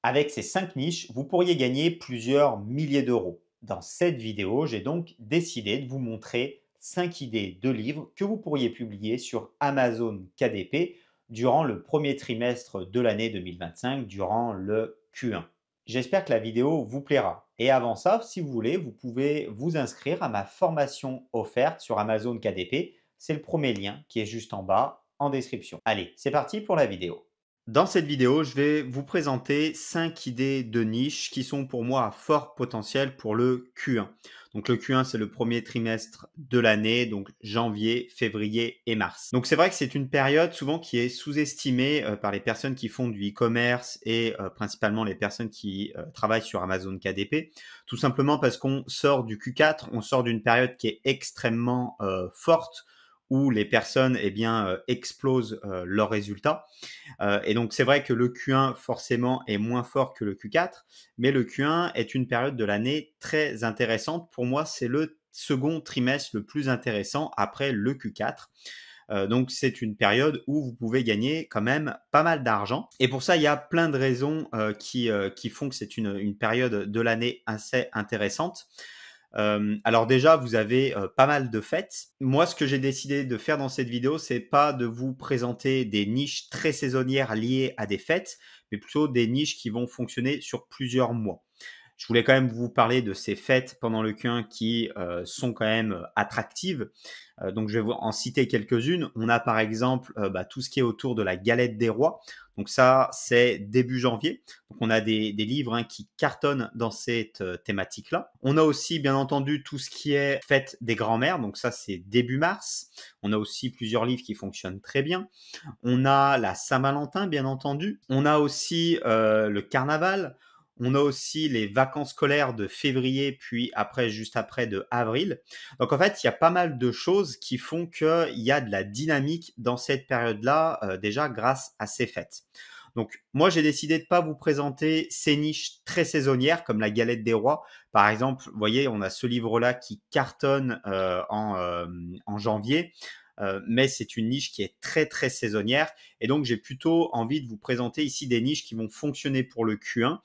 Avec ces 5 niches, vous pourriez gagner plusieurs milliers d'euros. Dans cette vidéo, j'ai donc décidé de vous montrer 5 idées de livres que vous pourriez publier sur Amazon KDP durant le premier trimestre de l'année 2025, durant le Q1. J'espère que la vidéo vous plaira. Et avant ça, si vous voulez, vous pouvez vous inscrire à ma formation offerte sur Amazon KDP. C'est le premier lien qui est juste en bas en description. Allez, c'est parti pour la vidéo. Dans cette vidéo, je vais vous présenter 5 idées de niche qui sont pour moi à fort potentiel pour le Q1. Donc le Q1, c'est le premier trimestre de l'année, donc janvier, février et mars. Donc c'est vrai que c'est une période souvent qui est sous-estimée par les personnes qui font du e-commerce et principalement les personnes qui travaillent sur Amazon KDP. Tout simplement parce qu'on sort du Q4, on sort d'une période qui est extrêmement forte où les personnes explosent leurs résultats. Et donc, c'est vrai que le Q1, forcément, est moins fort que le Q4, mais le Q1 est une période de l'année très intéressante. Pour moi, c'est le second trimestre le plus intéressant après le Q4. Donc, c'est une période où vous pouvez gagner quand même pas mal d'argent. Et pour ça, il y a plein de raisons qui font que c'est une période de l'année assez intéressante. Alors déjà, vous avez pas mal de fêtes. Moi, ce que j'ai décidé de faire dans cette vidéo, c'est pas de vous présenter des niches très saisonnières liées à des fêtes, mais plutôt des niches qui vont fonctionner sur plusieurs mois. Je voulais quand même vous parler de ces fêtes pendant le Q1 qui sont quand même attractives. Donc, je vais vous en citer quelques-unes. On a par exemple tout ce qui est autour de la galette des rois. Donc ça, c'est début janvier. Donc, on a des livres qui cartonnent dans cette thématique-là. On a aussi, bien entendu, tout ce qui est fête des grands-mères. Donc ça, c'est début mars. On a aussi plusieurs livres qui fonctionnent très bien. On a la Saint-Valentin, bien entendu. On a aussi le carnaval. On a aussi les vacances scolaires de février, puis après, juste après, de avril. Donc, en fait, il y a pas mal de choses qui font qu'il y a de la dynamique dans cette période-là, déjà grâce à ces fêtes. Donc, moi, j'ai décidé de ne pas vous présenter ces niches très saisonnières comme la galette des rois. Par exemple, vous voyez, on a ce livre-là qui cartonne en janvier. Mais c'est une niche qui est très très saisonnière et donc j'ai plutôt envie de vous présenter ici des niches qui vont fonctionner pour le Q1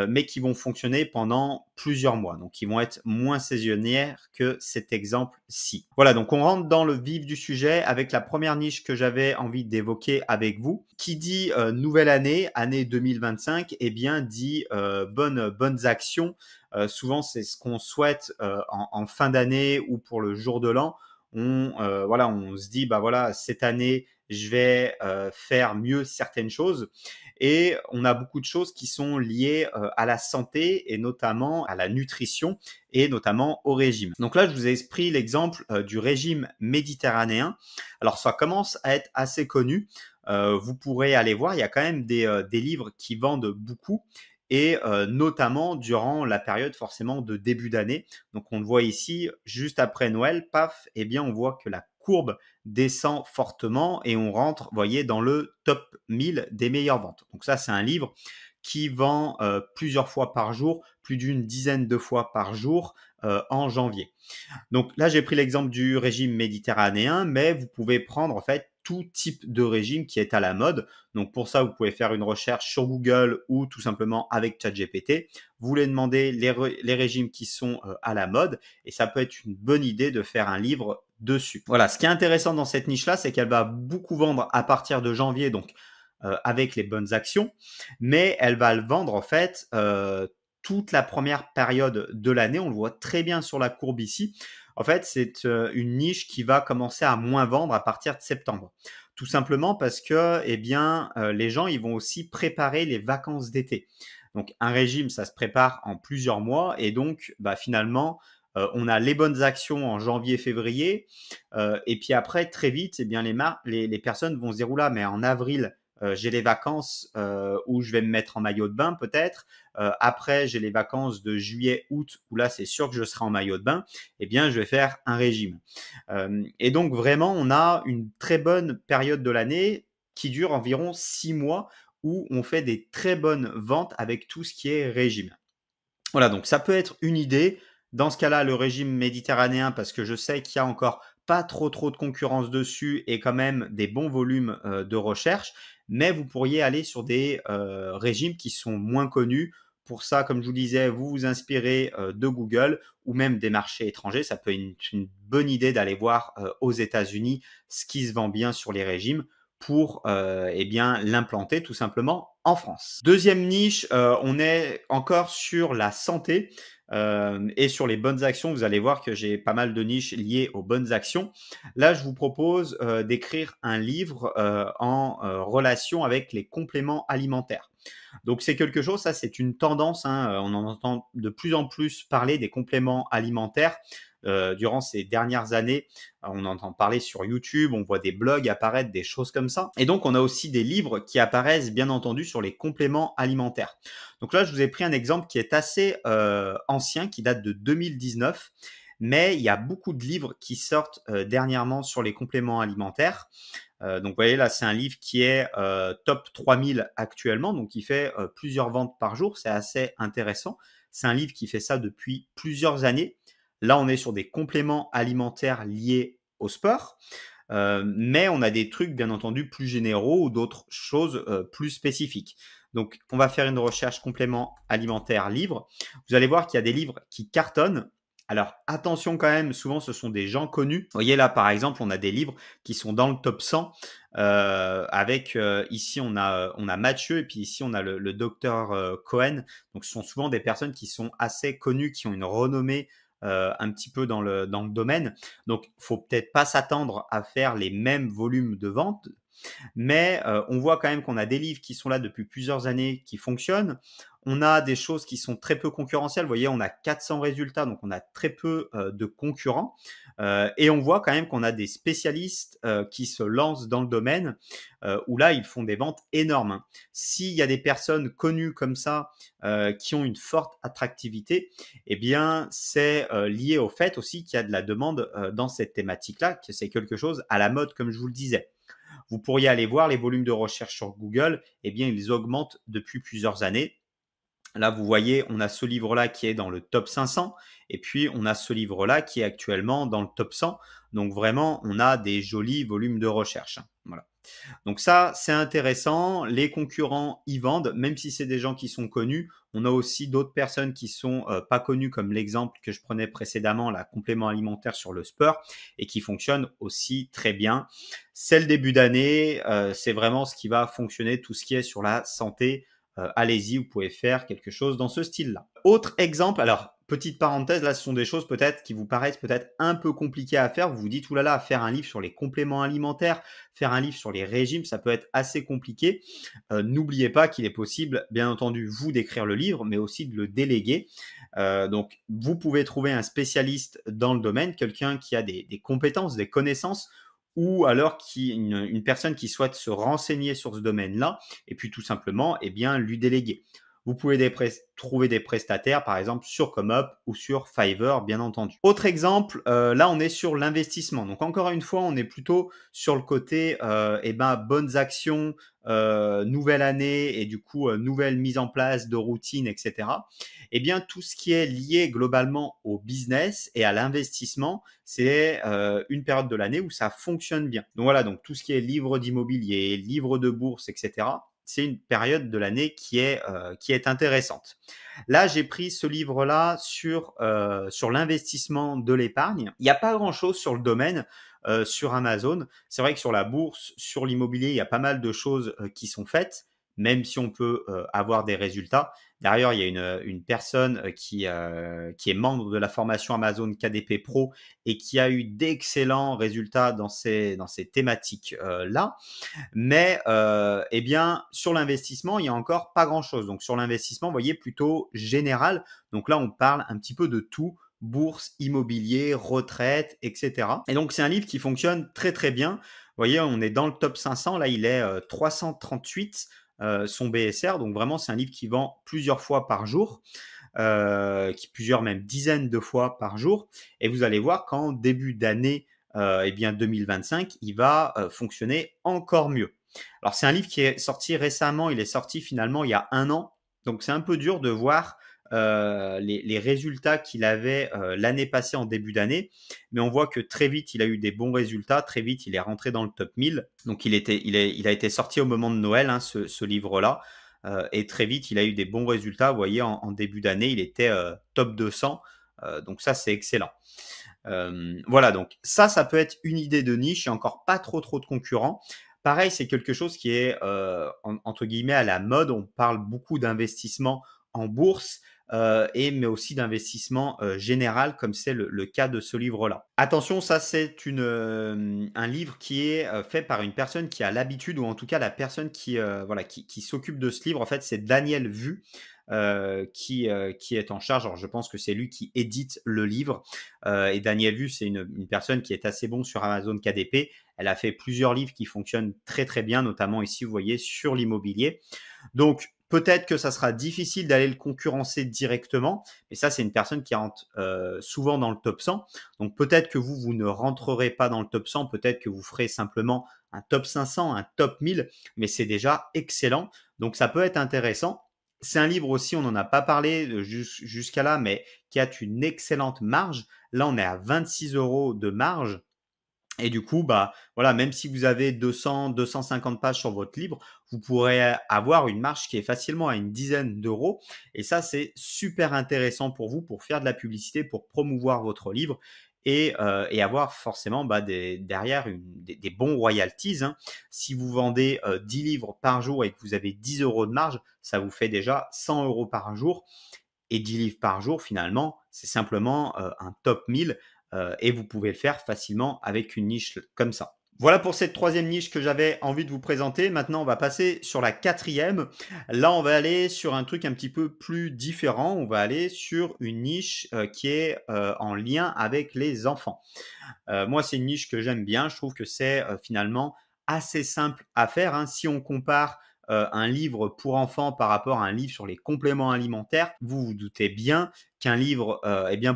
mais qui vont fonctionner pendant plusieurs mois, donc qui vont être moins saisonnières que cet exemple-ci. Voilà, donc on rentre dans le vif du sujet avec la première niche que j'avais envie d'évoquer avec vous. Qui dit nouvelle année, année 2025, eh bien dit bonnes actions. Souvent, c'est ce qu'on souhaite en fin d'année ou pour le jour de l'an. On se dit, cette année, je vais faire mieux certaines choses. Et on a beaucoup de choses qui sont liées à la santé et notamment à la nutrition et notamment au régime. Donc là, je vous ai pris l'exemple du régime méditerranéen. Alors, ça commence à être assez connu. Vous pourrez aller voir, il y a quand même des livres qui vendent beaucoup et notamment durant la période forcément de début d'année. Donc, on le voit ici, juste après Noël, paf, eh bien, on voit que la courbe descend fortement et on rentre, vous voyez, dans le top 1000 des meilleures ventes. Donc ça, c'est un livre qui vend plusieurs fois par jour, plus d'une dizaine de fois par jour en janvier. Donc là, j'ai pris l'exemple du régime méditerranéen, mais vous pouvez prendre en fait tout type de régime qui est à la mode. Donc pour ça, vous pouvez faire une recherche sur Google ou tout simplement avec ChatGPT. Vous voulez demander les régimes qui sont à la mode et ça peut être une bonne idée de faire un livre dessus. Voilà, ce qui est intéressant dans cette niche-là, c'est qu'elle va beaucoup vendre à partir de janvier, donc avec les bonnes actions, mais elle va le vendre en fait toute la première période de l'année. On le voit très bien sur la courbe ici. En fait, c'est une niche qui va commencer à moins vendre à partir de septembre. Tout simplement parce que les gens ils vont aussi préparer les vacances d'été. Donc, un régime, ça se prépare en plusieurs mois et donc finalement, on a les bonnes actions en janvier, février et puis après, très vite, les personnes vont se dire « Oula, mais en avril, j'ai les vacances où je vais me mettre en maillot de bain peut-être. Après, j'ai les vacances de juillet, août où là, c'est sûr que je serai en maillot de bain. Eh bien, je vais faire un régime. Et donc, vraiment, on a une très bonne période de l'année qui dure environ 6 mois où on fait des très bonnes ventes avec tout ce qui est régime. Voilà, donc ça peut être une idée. Dans ce cas-là, le régime méditerranéen, parce que je sais qu'il y a encore pas trop de concurrence dessus et quand même des bons volumes de recherche. mais vous pourriez aller sur des régimes qui sont moins connus. Pour ça, comme je vous disais, vous vous inspirez de Google ou même des marchés étrangers. Ça peut être une bonne idée d'aller voir aux États-Unis ce qui se vend bien sur les régimes pour eh bien l'implanter tout simplement en France. Deuxième niche, on est encore sur la santé et sur les bonnes actions. Vous allez voir que j'ai pas mal de niches liées aux bonnes actions. Là, je vous propose d'écrire un livre en relation avec les compléments alimentaires. Donc c'est quelque chose, ça c'est une tendance, hein, on en entend de plus en plus parler des compléments alimentaires. Durant ces dernières années, on entend parler sur YouTube, on voit des blogs apparaître, des choses comme ça. Et donc on a aussi des livres qui apparaissent bien entendu sur les compléments alimentaires. Donc là, je vous ai pris un exemple qui est assez ancien, qui date de 2019. Mais il y a beaucoup de livres qui sortent dernièrement sur les compléments alimentaires. Donc, vous voyez, là, c'est un livre qui est top 3000 actuellement, donc il fait plusieurs ventes par jour. C'est assez intéressant. C'est un livre qui fait ça depuis plusieurs années. Là, on est sur des compléments alimentaires liés au sport, mais on a des trucs, bien entendu, plus généraux ou d'autres choses plus spécifiques. Donc, on va faire une recherche complément alimentaire livre. Vous allez voir qu'il y a des livres qui cartonnent. Alors, attention quand même, souvent ce sont des gens connus. Vous voyez là, par exemple, on a des livres qui sont dans le top 100. Avec ici, on a Mathieu et puis ici, on a le docteur Cohen. Donc, ce sont souvent des personnes qui sont assez connues, qui ont une renommée un petit peu dans le domaine. Donc, faut peut-être pas s'attendre à faire les mêmes volumes de vente, mais on voit quand même qu'on a des livres qui sont là depuis plusieurs années, qui fonctionnent. On a des choses qui sont très peu concurrentielles. Vous voyez, on a 400 résultats, donc on a très peu de concurrents. Et on voit quand même qu'on a des spécialistes qui se lancent dans le domaine, où là, ils font des ventes énormes, hein. S'il y a des personnes connues comme ça, qui ont une forte attractivité, eh bien, c'est lié au fait aussi qu'il y a de la demande dans cette thématique-là, que c'est quelque chose à la mode, comme je vous le disais. Vous pourriez aller voir les volumes de recherche sur Google, eh bien, ils augmentent depuis plusieurs années. Là, vous voyez, on a ce livre-là qui est dans le top 500 et puis on a ce livre-là qui est actuellement dans le top 100. Donc vraiment, on a des jolis volumes de recherche. Voilà. Donc ça, c'est intéressant. Les concurrents y vendent, même si c'est des gens qui sont connus. On a aussi d'autres personnes qui sont pas connues, comme l'exemple que je prenais précédemment, la complément alimentaire sur le sport, et qui fonctionne aussi très bien. C'est le début d'année, c'est vraiment ce qui va fonctionner, tout ce qui est sur la santé. Allez-y, vous pouvez faire quelque chose dans ce style-là. Autre exemple, alors petite parenthèse, là ce sont des choses peut-être qui vous paraissent peut-être un peu compliquées à faire. Vous vous dites, oulala, faire un livre sur les compléments alimentaires, faire un livre sur les régimes, ça peut être assez compliqué. N'oubliez pas qu'il est possible, bien entendu, vous d'écrire le livre, mais aussi de le déléguer. Donc, vous pouvez trouver un spécialiste dans le domaine, quelqu'un qui a des compétences, des connaissances, ou alors une personne qui souhaite se renseigner sur ce domaine-là, et puis tout simplement, eh bien, lui déléguer. Vous pouvez trouver des prestataires, par exemple, sur ComeUp ou sur Fiverr, bien entendu. Autre exemple, là, on est sur l'investissement. Donc, encore une fois, on est plutôt sur le côté eh ben, bonnes actions, nouvelle année et du coup, nouvelle mise en place de routine, etc. Eh bien, tout ce qui est lié globalement au business et à l'investissement, c'est une période de l'année où ça fonctionne bien. Donc voilà, donc tout ce qui est livre d'immobilier, livre de bourse, etc., c'est une période de l'année qui est intéressante. Là, j'ai pris ce livre-là sur l'investissement de l'épargne. Il n'y a pas grand-chose sur le domaine sur Amazon. C'est vrai que sur la bourse, sur l'immobilier, il y a pas mal de choses qui sont faites, même si on peut avoir des résultats. D'ailleurs, il y a une personne qui est membre de la formation Amazon KDP Pro et qui a eu d'excellents résultats dans ces thématiques-là. Mais eh bien, sur l'investissement, il y a encore pas grand-chose. Donc, sur l'investissement, vous voyez, plutôt général. Donc là, on parle un petit peu de tout, bourse, immobilier, retraite, etc. Et donc, c'est un livre qui fonctionne très, très bien. Vous voyez, on est dans le top 500. Là, il est 338, son BSR. Donc, vraiment, c'est un livre qui vend plusieurs fois par jour. Plusieurs même dizaines de fois par jour. Et vous allez voir qu'en début d'année, eh bien 2025, il va fonctionner encore mieux. Alors, c'est un livre qui est sorti récemment. Il est sorti finalement il y a un an. Donc, c'est un peu dur de voir les résultats qu'il avait l'année passée en début d'année, mais on voit que très vite, il a eu des bons résultats, très vite, il est rentré dans le top 1000. Donc, il a été sorti au moment de Noël, hein, ce livre-là, et très vite, il a eu des bons résultats. Vous voyez, en début d'année, il était top 200, donc ça, c'est excellent. Voilà, donc ça peut être une idée de niche. Il n'y a encore pas trop de concurrents. Pareil, c'est quelque chose qui est entre guillemets à la mode. On parle beaucoup d'investissement en bourse, mais aussi d'investissement général, comme c'est le cas de ce livre-là. Attention, ça c'est un livre qui est fait par une personne qui a l'habitude, ou en tout cas la personne voilà, qui s'occupe de ce livre. En fait, c'est Daniel Vu. Qui est en charge. Alors, je pense que c'est lui qui édite le livre. Et Daniel Vu, c'est une personne qui est assez bon sur Amazon KDP. Elle a fait plusieurs livres qui fonctionnent très très bien, notamment ici, vous voyez, sur l'immobilier. Donc, peut-être que ça sera difficile d'aller le concurrencer directement, mais ça, c'est une personne qui rentre souvent dans le top 100. Donc, peut-être que vous ne rentrerez pas dans le top 100, peut-être que vous ferez simplement un top 500, un top 1000, mais c'est déjà excellent. Donc, ça peut être intéressant. C'est un livre aussi, on n'en a pas parlé jusqu'à là, mais qui a une excellente marge. Là, on est à 26 € de marge. Et du coup, bah, voilà, même si vous avez 200, 250 pages sur votre livre, vous pourrez avoir une marge qui est facilement à une dizaine d'euros. Et ça, c'est super intéressant pour vous, pour faire de la publicité, pour promouvoir votre livre et avoir forcément derrière des bons royalties, hein. Si vous vendez 10 livres par jour et que vous avez 10 € de marge, ça vous fait déjà 100 € par jour. Et 10 livres par jour, finalement, c'est simplement un top 1000 et vous pouvez le faire facilement avec une niche comme ça. Voilà pour cette troisième niche que j'avais envie de vous présenter. Maintenant, on va passer sur la quatrième. Là, on va aller sur un truc un petit peu plus différent. On va aller sur une niche qui est en lien avec les enfants. Moi, c'est une niche que j'aime bien. Je trouve que c'est finalement assez simple à faire, hein. Si on compare un livre pour enfants par rapport à un livre sur les compléments alimentaires, vous vous doutez bien qu'un livre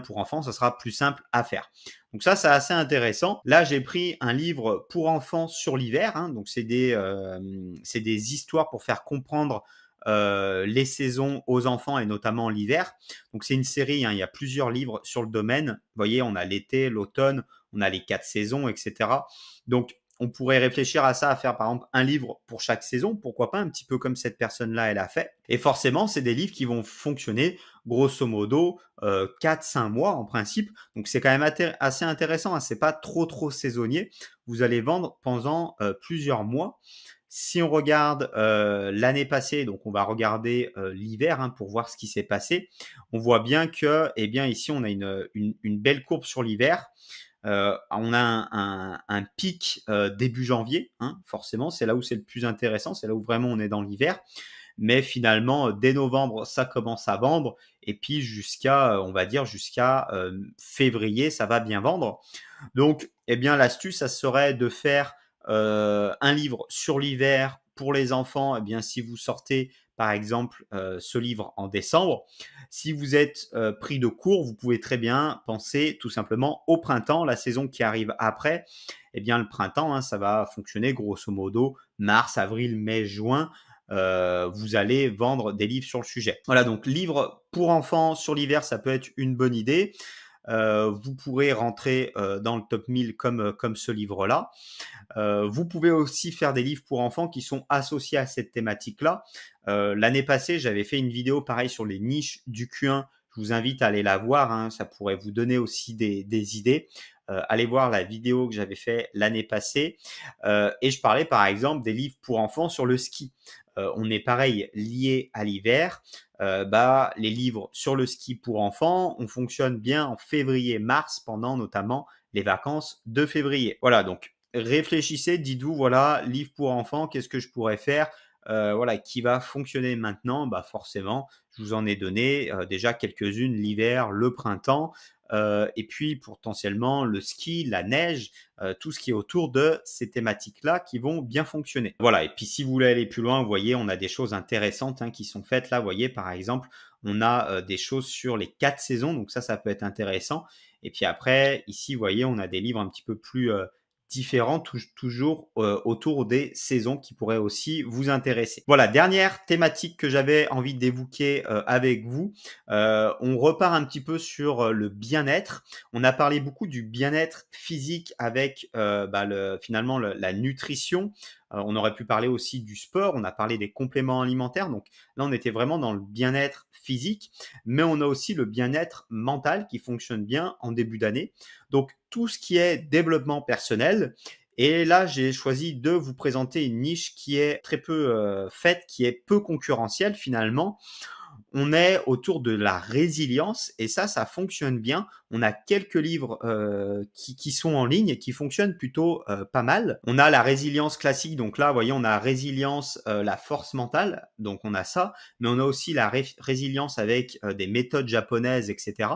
pour enfants, ça sera plus simple à faire. Donc ça, c'est assez intéressant. Là, j'ai pris un livre pour enfants sur l'hiver, hein. Donc c'est des histoires pour faire comprendre les saisons aux enfants et notamment l'hiver. Donc c'est une série, hein, il y a plusieurs livres sur le domaine. Vous voyez, on a l'été, l'automne, on a les 4 saisons, etc. Donc on pourrait réfléchir à ça, à faire par exemple un livre pour chaque saison, pourquoi pas, un petit peu comme cette personne-là, elle a fait. Et forcément, c'est des livres qui vont fonctionner grosso modo 4-5 mois en principe. Donc c'est quand même assez intéressant, hein. C'est pas trop saisonnier. Vous allez vendre pendant plusieurs mois. Si on regarde l'année passée, donc on va regarder l'hiver, hein, pour voir ce qui s'est passé, on voit bien que, ici, on a une belle courbe sur l'hiver. On a un pic début janvier, hein, forcément, c'est là où c'est le plus intéressant, c'est là où vraiment on est dans l'hiver. Mais finalement, dès novembre, ça commence à vendre. Et puis on va dire jusqu'à février, ça va bien vendre. Donc, l'astuce, ça serait de faire un livre sur l'hiver pour les enfants. Si vous sortez, par exemple, ce livre en décembre, si vous êtes pris de court, vous pouvez très bien penser tout simplement au printemps, la saison qui arrive après. Le printemps, hein, ça va fonctionner grosso modo mars, avril, mai, juin. Vous allez vendre des livres sur le sujet. Voilà, donc livre pour enfants sur l'hiver, ça peut être une bonne idée. Vous pourrez rentrer dans le top 1000 comme ce livre-là. Vous pouvez aussi faire des livres pour enfants qui sont associés à cette thématique-là. L'année passée, j'avais fait une vidéo pareil sur les niches du Q1. Je vous invite à aller la voir, hein, ça pourrait vous donner aussi des idées. Allez voir la vidéo que j'avais fait l'année passée. Et je parlais par exemple des livres pour enfants sur le ski. On est pareil lié à l'hiver. Les livres sur le ski pour enfants, on fonctionne bien en février-mars pendant notamment les vacances de février. Voilà, donc réfléchissez, dites-vous, voilà, livre pour enfants, qu'est-ce que je pourrais faire voilà, qui va fonctionner maintenant? Forcément, je vous en ai donné déjà quelques-unes, l'hiver, le printemps, et puis potentiellement le ski, la neige, tout ce qui est autour de ces thématiques-là qui vont bien fonctionner. Voilà, et puis si vous voulez aller plus loin, vous voyez, on a des choses intéressantes, hein, qui sont faites là. Vous voyez, par exemple, on a des choses sur les 4 saisons, donc ça peut être intéressant. Et puis après, ici, vous voyez, on a des livres un petit peu plus différents, toujours autour des saisons qui pourraient aussi vous intéresser. Voilà, dernière thématique que j'avais envie d'évoquer avec vous. On repart un petit peu sur le bien-être. On a parlé beaucoup du bien-être physique avec finalement la nutrition. On aurait pu parler aussi du sport, on a parlé des compléments alimentaires. Donc là, on était vraiment dans le bien-être physique, mais on a aussi le bien-être mental qui fonctionne bien en début d'année. Donc tout ce qui est développement personnel. Et là, j'ai choisi de vous présenter une niche qui est très peu faite, qui est peu concurrentielle finalement. On est autour de la résilience et ça fonctionne bien. On a quelques livres qui sont en ligne et qui fonctionnent plutôt pas mal. On a la résilience classique, donc là, vous voyez, on a résilience, la force mentale, donc on a ça, mais on a aussi la résilience avec des méthodes japonaises, etc.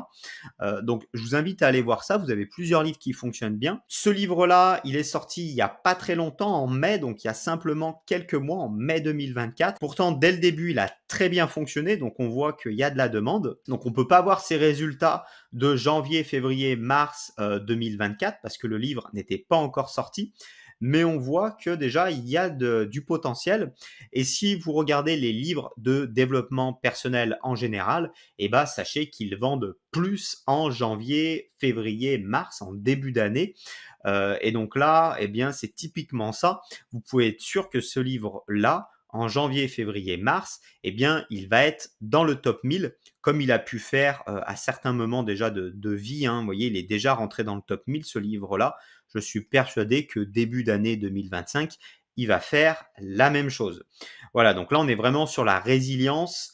Donc, je vous invite à aller voir ça. Vous avez plusieurs livres qui fonctionnent bien. Ce livre-là, il est sorti il n'y a pas très longtemps, en mai, donc il y a simplement quelques mois, en mai 2024. Pourtant, dès le début, il a très bien fonctionné, donc on voit qu'il y a de la demande. Donc, on ne peut pas voir ces résultats de janvier, février, mars 2024 parce que le livre n'était pas encore sorti. Mais on voit que déjà, il y a du potentiel. Et si vous regardez les livres de développement personnel en général, eh ben, sachez qu'ils vendent plus en janvier, février, mars, en début d'année. Et donc là, eh bien, c'est typiquement ça. Vous pouvez être sûr que ce livre-là, en janvier, février, mars, eh bien, il va être dans le top 1000, comme il a pu faire à certains moments déjà de vie. Hein. Vous voyez, il est déjà rentré dans le top 1000, ce livre-là. Je suis persuadé que début d'année 2025, il va faire la même chose. Voilà, donc là, on est vraiment sur la résilience,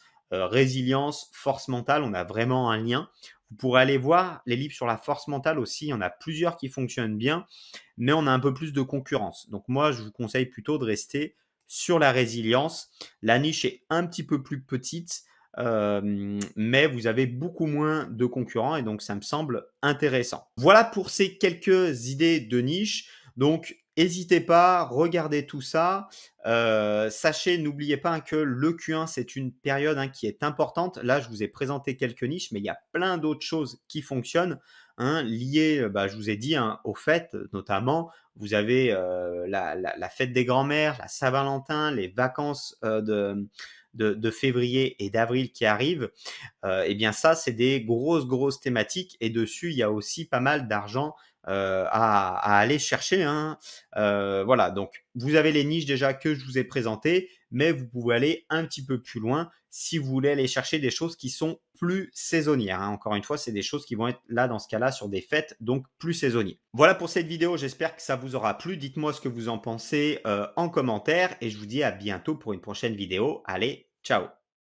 force mentale, on a vraiment un lien. Vous pourrez aller voir les livres sur la force mentale aussi, il y en a plusieurs qui fonctionnent bien, mais on a un peu plus de concurrence. Donc moi, je vous conseille plutôt de rester sur la résilience. La niche est un petit peu plus petite, mais vous avez beaucoup moins de concurrents et donc ça me semble intéressant. Voilà pour ces quelques idées de niche. Donc, n'hésitez pas, regardez tout ça. Sachez, n'oubliez pas que le Q1, c'est une période qui est importante. Là, je vous ai présenté quelques niches, mais il y a plein d'autres choses qui fonctionnent liées, je vous ai dit, aux fêtes notamment. Vous avez la fête des grands-mères, la Saint-Valentin, les vacances de février et d'avril qui arrivent. Eh bien ça, c'est des grosses thématiques et dessus, il y a aussi pas mal d'argent à aller chercher. Voilà, donc vous avez les niches déjà que je vous ai présentées, mais vous pouvez aller un petit peu plus loin si vous voulez aller chercher des choses qui sont plus saisonnières. Encore une fois, c'est des choses qui vont être là dans ce cas-là sur des fêtes, donc plus saisonniers. Voilà pour cette vidéo, j'espère que ça vous aura plu. Dites-moi ce que vous en pensez en commentaire et je vous dis à bientôt pour une prochaine vidéo. Allez, ciao!